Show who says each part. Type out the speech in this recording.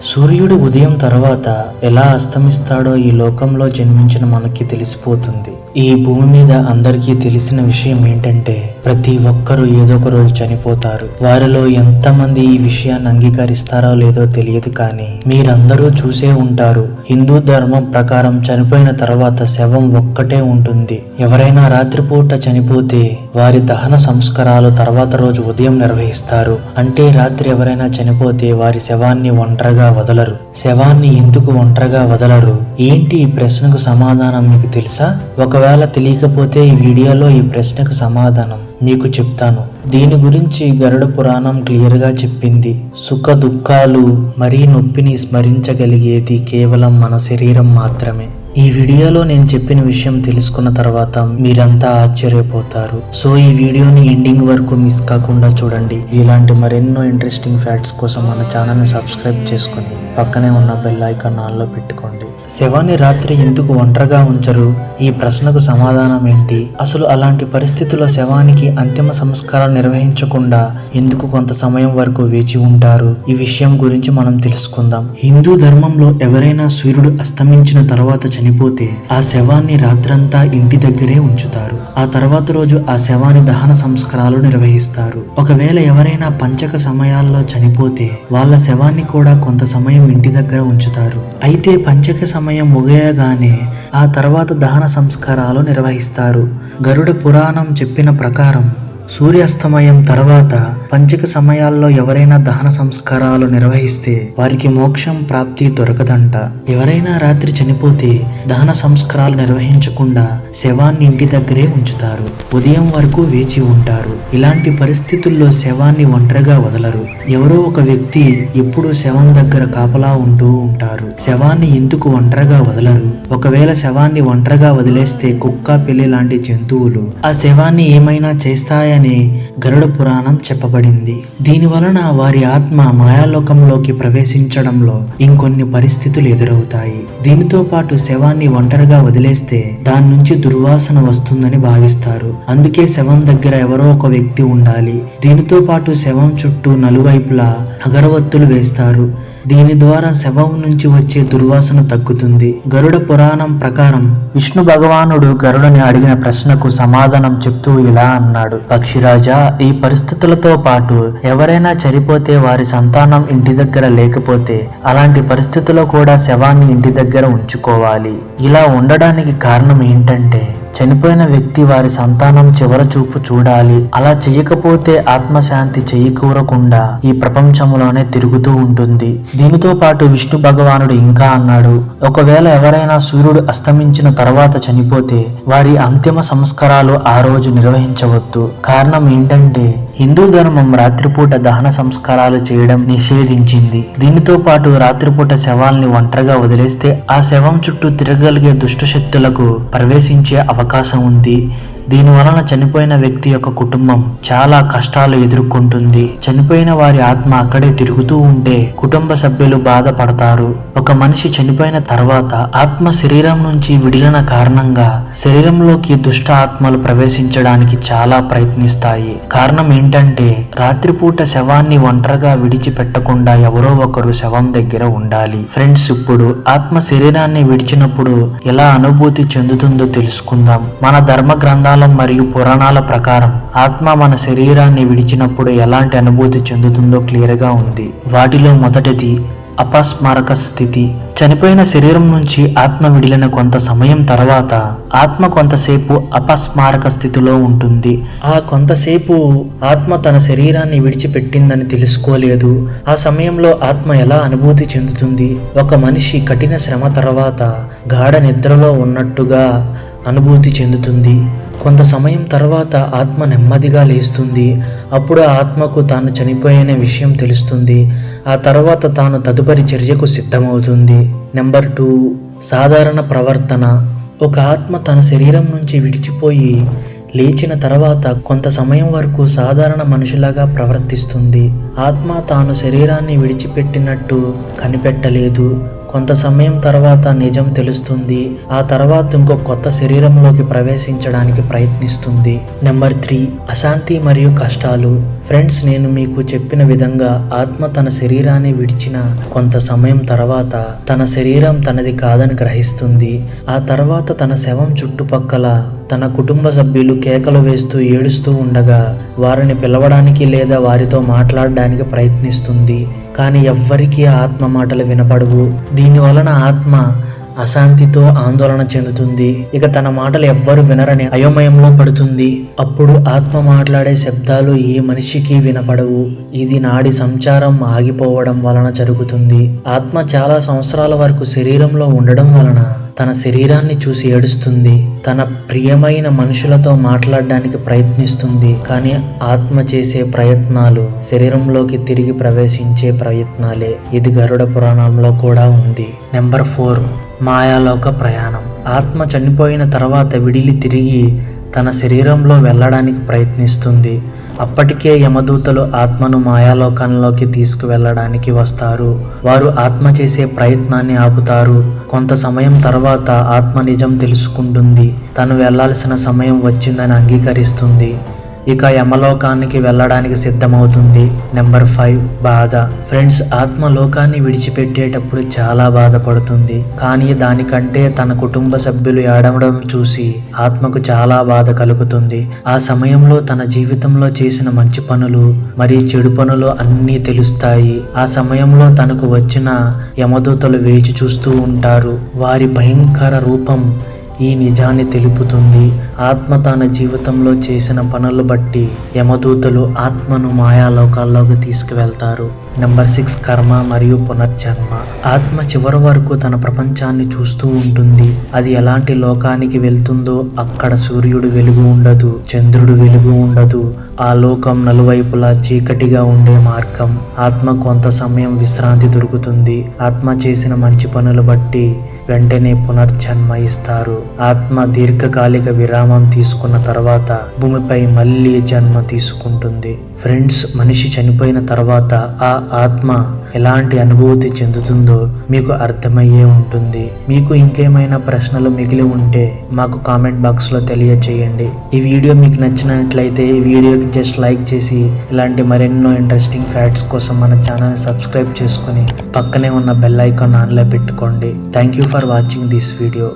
Speaker 1: సూర్యుడు ఉదయం తర్వాత ఎలా అస్తమిస్తాడో ఈ లోకంలో జన్మించిన మనకి తెలిసిపోతుంది. ఈ భూమి మీద అందరికీ తెలిసిన విషయం ఏంటంటే ప్రతి ఒక్కరూ ఏదో ఒక రోజు చనిపోతారు. వారిలో ఎంతమంది ఈ విషయాన్ని అంగీకరిస్తారో లేదో తెలియదు, కానీ మీరందరూ చూసే ఉంటారు. హిందూ ధర్మం ప్రకారం చనిపోయిన తర్వాత శవం ఒక్కటే ఉంటుంది. ఎవరైనా రాత్రిపూట చనిపోతే వారి దహన సంస్కారాలు తర్వాత రోజు ఉదయం నిర్వహిస్తారు. అంటే రాత్రి ఎవరైనా చనిపోతే వారి శవాన్ని ఒంటరిగా వదలరు. శవాన్ని ఎందుకు ఒంటరిగా వదలరు? ఏంటి ఈ ప్రశ్నకు సమాధానం మీకు తెలుసా? ఒకవేళ తెలియకపోతే ఈ వీడియోలో ఈ ప్రశ్నకు సమాధానం మీకు చెప్తాను. దీని గురించి గరుడ పురాణం క్లియర్గా చెప్పింది. సుఖ దుఃఖాలు మరీ నొప్పిని స్మరించగలిగేది కేవలం మన శరీరం మాత్రమే. ఈ వీడియోలో నేను చెప్పిన విషయం తెలుసుకున్న తర్వాత మీరంతా ఆశ్చర్యపోతారు. సో ఈ వీడియోని ఎండింగ్ వరకు మిస్ కాకుండా చూడండి. ఇలాంటి మరెన్నో ఇంట్రెస్టింగ్ ఫ్యాక్ట్స్ కోసం మన ఛానల్ని సబ్స్క్రైబ్ చేసుకొని పక్కనే ఉన్న బెల్ ఐకాన్ ఆన్లో పెట్టుకోండి. శవాన్ని రాత్రి ఎందుకు ఒంటరిగా ఉంచరు? ఈ ప్రశ్నకు సమాధానం ఏంటి? అసలు అలాంటి పరిస్థితుల్లో శవానికి అంతిమ సంస్కారం నిర్వహించకుండా ఎందుకు కొంత సమయం వరకు వేచి ఉంటారు? ఈ విషయం గురించి మనం తెలుసుకుందాం. హిందూ ధర్మంలో ఎవరైనా సూర్యుడు అస్తమించిన తర్వాత చనిపోతే ఆ శవాన్ని రాత్రంతా ఇంటి దగ్గరే ఉంచుతారు. ఆ తర్వాత రోజు ఆ శవాన్ని దహన సంస్కారాలు నిర్వహిస్తారు. ఒకవేళ ఎవరైనా పంచక సమయాల్లో చనిపోతే వాళ్ళ శవాన్ని కూడా కొంత సమయం ఇంటి దగ్గర ఉంచుతారు. అయితే పంచక సమయం ముగియగానే ఆ తర్వాత దహన సంస్కారాలు నిర్వహిస్తారు. గరుడ పురాణం చెప్పిన ప్రకారం సూర్యాస్తమయం తర్వాత పంచక సమయాల్లో ఎవరైనా దహన సంస్కారాలు నిర్వహిస్తే వారికి మోక్షం ప్రాప్తి దొరకదంట. ఎవరైనా రాత్రి చనిపోతే దహన సంస్కారాలు నిర్వహించకుండా శవాన్ని ఇంటి దగ్గరే ఉంచుతారు. ఉదయం వరకు వేచి ఉంటారు. ఇలాంటి పరిస్థితుల్లో శవాన్ని ఒంటరిగా వదలరు. ఎవరో ఒక వ్యక్తి ఎప్పుడూ శవం దగ్గర కాపలా ఉంటూ ఉంటారు. శవాన్ని ఎందుకు ఒంటరిగా వదలరు? ఒకవేళ శవాన్ని ఒంటరిగా వదిలేస్తే కుక్క, పిల్లి లాంటి జంతువులు ఆ శవాన్ని ఏమైనా చేస్తాయని గరుడ పురాణం చెప్పబడింది. దీని వలన వారి ఆత్మ మాయాలోకంలోకి ప్రవేశించడంలో ఇంకొన్ని పరిస్థితులు ఎదురవుతాయి. దీనితో పాటు శవాన్ని ఒంటరిగా వదిలేస్తే దాని నుంచి దుర్వాసన వస్తుందని భావిస్తారు. అందుకే శవం దగ్గర ఎవరో ఒక వ్యక్తి ఉండాలి. దీనితో పాటు శవం చుట్టూ నలువైపులా అగరవత్తులు వేస్తారు. దీని ద్వారా శవం నుంచి వచ్చే దుర్వాసన తగ్గుతుంది. గరుడ పురాణం ప్రకారం విష్ణు భగవానుడు గరుడని అడిగిన ప్రశ్నకు సమాధానం చెప్తూ ఇలా అన్నాడు: పక్షిరాజా, ఈ పరిస్థితులతో పాటు ఎవరైనా చనిపోతే వారి సంతానం ఇంటి దగ్గర లేకపోతే అలాంటి పరిస్థితుల్లో కూడా శవాన్ని ఇంటి దగ్గర ఉంచుకోవాలి. ఇలా ఉండడానికి కారణం ఏంటంటే చనిపోయిన వ్యక్తి వారి సంతానం చివరి చూపు చూడాలి. అలా చేయకపోతే ఆత్మశాంతి చేకూరకుండా ఈ ప్రపంచంలోనే తిరుగుతూ ఉంటుంది. దీనితో పాటు విష్ణు భగవానుడు ఇంకా అన్నాడు, ఒకవేళ ఎవరైనా సూర్యుడు అస్తమించిన తర్వాత చనిపోతే వారి అంతిమ సంస్కారాలు ఆ రోజు నిర్వహించవద్దు. కారణం ఏంటంటే హిందూ ధర్మం రాత్రిపూట దహన సంస్కారాలు చేయడం నిషేధించింది. దీనితో పాటు రాత్రిపూట శవాల్ని ఒంటరిగా వదిలేస్తే ఆ శవం చుట్టూ తిరగలిగే దుష్ట శక్తులకు ప్రవేశించే అవకాశం ఉంది. దీని వలన చనిపోయిన వ్యక్తి యొక్క కుటుంబం చాలా కష్టాలు ఎదుర్కొంటుంది. చనిపోయిన వారి ఆత్మ అక్కడే తిరుగుతూ ఉంటే కుటుంబ సభ్యులు బాధపడతారు. ఒక మనిషి చనిపోయిన తర్వాత ఆత్మ శరీరం నుంచి విడిన కారణంగా శరీరంలోకి దుష్ట ఆత్మలు ప్రవేశించడానికి చాలా ప్రయత్నిస్తాయి. కారణం ఏంటంటే రాత్రిపూట శవాన్ని ఒంటరిగా విడిచిపెట్టకుండా ఎవరో ఒకరు శవం దగ్గర ఉండాలి. ఫ్రెండ్స్, ఇప్పుడు ఆత్మ శరీరాన్ని విడిచినప్పుడు ఎలా అనుభూతి చెందుతుందో తెలుసుకుందాం. మన ధర్మ గ్రంథాల మరియు పురాణాల ప్రకారం ఆత్మ మన శరీరాన్ని విడిచినప్పుడు ఎలాంటి అనుభూతి చెందుతుందో క్లియర్గా ఉంది. వాటిలో మొదటిది అపస్మారక స్థితి. చనిపోయిన శరీరం నుంచి ఆత్మ విడిలిన కొంత సమయం తర్వాత ఆత్మ కొంతసేపు అపస్మారక స్థితిలో ఉంటుంది. ఆ కొంతసేపు ఆత్మ తన శరీరాన్ని విడిచిపెట్టిందని తెలుసుకోలేదు. ఆ సమయంలో ఆత్మ ఎలా అనుభూతి చెందుతుంది? ఒక మనిషి కఠిన శ్రమ తర్వాత గాఢ నిద్రలో ఉన్నట్టుగా అనుభూతి చెందుతుంది. కొంత సమయం తర్వాత ఆత్మ నెమ్మదిగా లేస్తుంది. అప్పుడు ఆ ఆత్మకు తాను చనిపోయిన విషయం తెలుస్తుంది. ఆ తర్వాత తాను తదుపరి చర్యకు సిద్ధమవుతుంది. నెంబర్ 2, సాధారణ ప్రవర్తన. ఒక ఆత్మ తన శరీరం నుంచి విడిచిపోయి లేచిన తర్వాత కొంత సమయం వరకు సాధారణ మనిషిలాగా ప్రవర్తిస్తుంది. ఆత్మ తాను శరీరాన్ని విడిచిపెట్టినట్టు కనిపెట్టలేదు. కొంత సమయం తర్వాత నిజం తెలుస్తుంది. ఆ తర్వాత ఇంకో కొత్త శరీరంలోకి ప్రవేశించడానికి ప్రయత్నిస్తుంది. నెంబర్ 3, అశాంతి మరియు కష్టాలు. ఫ్రెండ్స్, నేను మీకు చెప్పిన విధంగా ఆత్మ తన శరీరాన్ని విడిచిన కొంత సమయం తర్వాత తన శరీరం తనది కాదని గ్రహిస్తుంది. ఆ తర్వాత తన శవం చుట్టుపక్కల తన కుటుంబ సభ్యులు కేకలు వేస్తూ ఏడుస్తూ ఉండగా వారిని పిలవడానికి లేదా వారితో మాట్లాడడానికి ప్రయత్నిస్తుంది. కానీ ఎవ్వరికీ ఆత్మ మాటలు వినపడవు. దీని వలన ఆత్మ అశాంతితో ఆందోళన చెందుతుంది. ఇక తన మాటలు ఎవ్వరు వినరని అయోమయంలో పడుతుంది. అప్పుడు ఆత్మ మాట్లాడే శబ్దాలు ఏ మనిషికి వినపడవు. ఇది నాడి సంచారం ఆగిపోవడం వలన జరుగుతుంది. ఆత్మ చాలా సంవత్సరాల వరకు శరీరంలో ఉండడం వలన తన శరీరాన్ని చూసి ఏడుస్తుంది. తన ప్రియమైన మనుషులతో మాట్లాడడానికి ప్రయత్నిస్తుంది. కానీ ఆత్మ చేసే ప్రయత్నాలు శరీరంలోకి తిరిగి ప్రవేశించే ప్రయత్నాలే. ఇది గరుడ పురాణంలో కూడా ఉంది. నెంబర్ 4, మాయాలోక ప్రయాణం. ఆత్మ చనిపోయిన తర్వాత విడిలి తిరిగి తన శరీరంలో వెళ్ళడానికి ప్రయత్నిస్తుంది. అప్పటికే యమదూతలు ఆత్మను మాయాలోకంలోకి తీసుకువెళ్ళడానికి వస్తారు. వారు ఆత్మ చేసే ప్రయత్నాన్ని ఆపుతారు. కొంత సమయం తర్వాత ఆత్మ నిజం తెలుసుకుంటుంది. తను వెళ్లాల్సిన సమయం వచ్చిందని అంగీకరిస్తుంది. ఇక యమలోకానికి వెళ్ళడానికి సిద్ధమవుతుంది. నెంబర్ 5, బాధ. ఫ్రెండ్స్, ఆత్మ లోకాన్ని విడిచిపెట్టేటప్పుడు చాలా బాధపడుతుంది. కానీ దానికంటే తన కుటుంబ సభ్యులు ఏడవడం చూసి ఆత్మకు చాలా బాధ కలుగుతుంది. ఆ సమయంలో తన జీవితంలో చేసిన మంచి పనులు మరియు చెడు పనులు అన్నీ తెలుస్తాయి. ఆ సమయంలో తనకు వచ్చిన యమదూతలు వేచి చూస్తూ ఉంటారు. వారి భయంకర రూపం ఈ నిజాన్ని తెలుపుతుంది. ఆత్మ తన జీవితంలో చేసిన పనులు బట్టి యమదూతలు ఆత్మను మాయాలోకాల్లోకి తీసుకువెళ్తారు. నెంబర్ 6, కర్మ మరియు పునర్జన్మ. ఆత్మ చివరి వరకు తన ప్రపంచాన్ని చూస్తూ ఉంటుంది. అది ఎలాంటి లోకానికి వెళ్తుందో అక్కడ సూర్యుడు వెలుగు ఉండదు, చంద్రుడు వెలుగు ఉండదు. ఆ లోకం నలువైపులా చీకటిగా ఉండే మార్గం. ఆత్మ కొంత సమయం విశ్రాంతి దొరుకుతుంది. ఆత్మ చేసిన మంచి పనులు బట్టి వెంటనే పునర్జన్మ ఇస్తారు. ఆత్మ దీర్ఘకాలిక విరామం తీసుకున్న తర్వాత భూమిపై మళ్ళీ జన్మ తీసుకుంటుంది. ఫ్రెండ్స్, మనిషి చనిపోయిన తర్వాత ఆ ఆత్మ ఎలాంటి అనుభూతి చెందుతుందో మీకు అర్థమయ్యే ఉంటుంది. మీకు ఇంకేమైనా ప్రశ్నలు మిగిలి ఉంటే మాకు కామెంట్ బాక్స్లో తెలియచేయండి. ఈ వీడియో మీకు నచ్చినట్లయితే ఈ వీడియోకి జస్ట్ లైక్ చేసి ఇలాంటి మరెన్నో ఇంట్రెస్టింగ్ ఫ్యాక్ట్స్ కోసం మన ఛానల్ని సబ్స్క్రైబ్ చేసుకొని పక్కనే ఉన్న బెల్ ఐకాన్ ఆన్లో పెట్టుకోండి. Thank you for watching this video.